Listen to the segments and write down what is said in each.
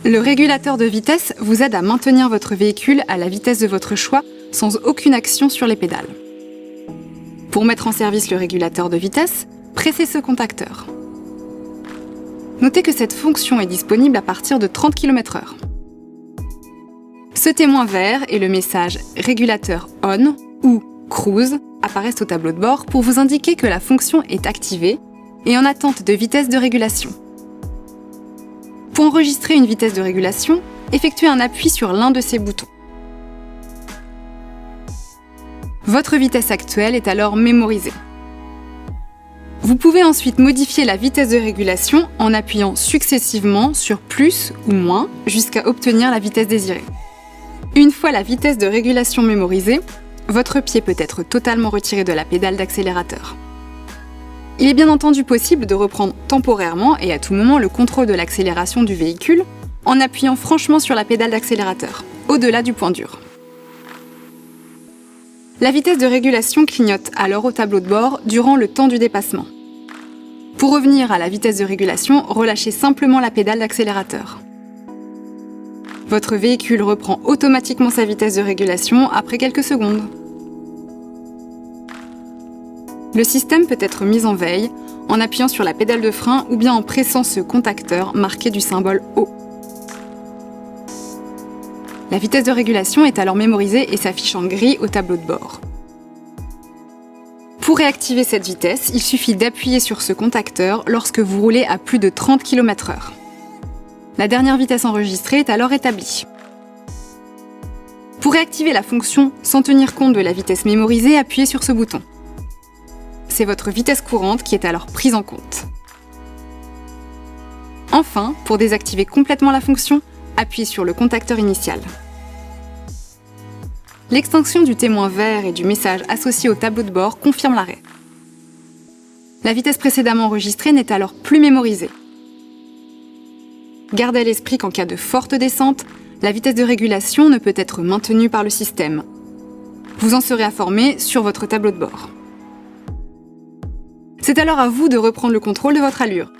Le régulateur de vitesse vous aide à maintenir votre véhicule à la vitesse de votre choix sans aucune action sur les pédales. Pour mettre en service le régulateur de vitesse, pressez ce contacteur. Notez que cette fonction est disponible à partir de 30 km/h. Ce témoin vert et le message « Régulateur on » ou « Cruise » apparaissent au tableau de bord pour vous indiquer que la fonction est activée et en attente de vitesse de régulation. Pour enregistrer une vitesse de régulation, effectuez un appui sur l'un de ces boutons. Votre vitesse actuelle est alors mémorisée. Vous pouvez ensuite modifier la vitesse de régulation en appuyant successivement sur plus ou moins jusqu'à obtenir la vitesse désirée. Une fois la vitesse de régulation mémorisée, votre pied peut être totalement retiré de la pédale d'accélérateur. Il est bien entendu possible de reprendre temporairement et à tout moment le contrôle de l'accélération du véhicule en appuyant franchement sur la pédale d'accélérateur, au-delà du point dur. La vitesse de régulation clignote alors au tableau de bord durant le temps du dépassement. Pour revenir à la vitesse de régulation, relâchez simplement la pédale d'accélérateur. Votre véhicule reprend automatiquement sa vitesse de régulation après quelques secondes. Le système peut être mis en veille en appuyant sur la pédale de frein ou bien en pressant ce contacteur marqué du symbole O. La vitesse de régulation est alors mémorisée et s'affiche en gris au tableau de bord. Pour réactiver cette vitesse, il suffit d'appuyer sur ce contacteur lorsque vous roulez à plus de 30 km/h. La dernière vitesse enregistrée est alors établie. Pour réactiver la fonction sans tenir compte de la vitesse mémorisée, appuyez sur ce bouton. C'est votre vitesse courante qui est alors prise en compte. Enfin, pour désactiver complètement la fonction, appuyez sur le contacteur initial. L'extinction du témoin vert et du message associé au tableau de bord confirme l'arrêt. La vitesse précédemment enregistrée n'est alors plus mémorisée. Gardez à l'esprit qu'en cas de forte descente, la vitesse de régulation ne peut être maintenue par le système. Vous en serez informé sur votre tableau de bord. C'est alors à vous de reprendre le contrôle de votre allure.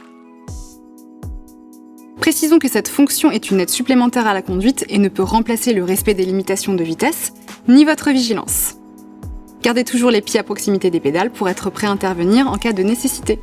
Précisons que cette fonction est une aide supplémentaire à la conduite et ne peut remplacer le respect des limitations de vitesse, ni votre vigilance. Gardez toujours les pieds à proximité des pédales pour être prêt à intervenir en cas de nécessité.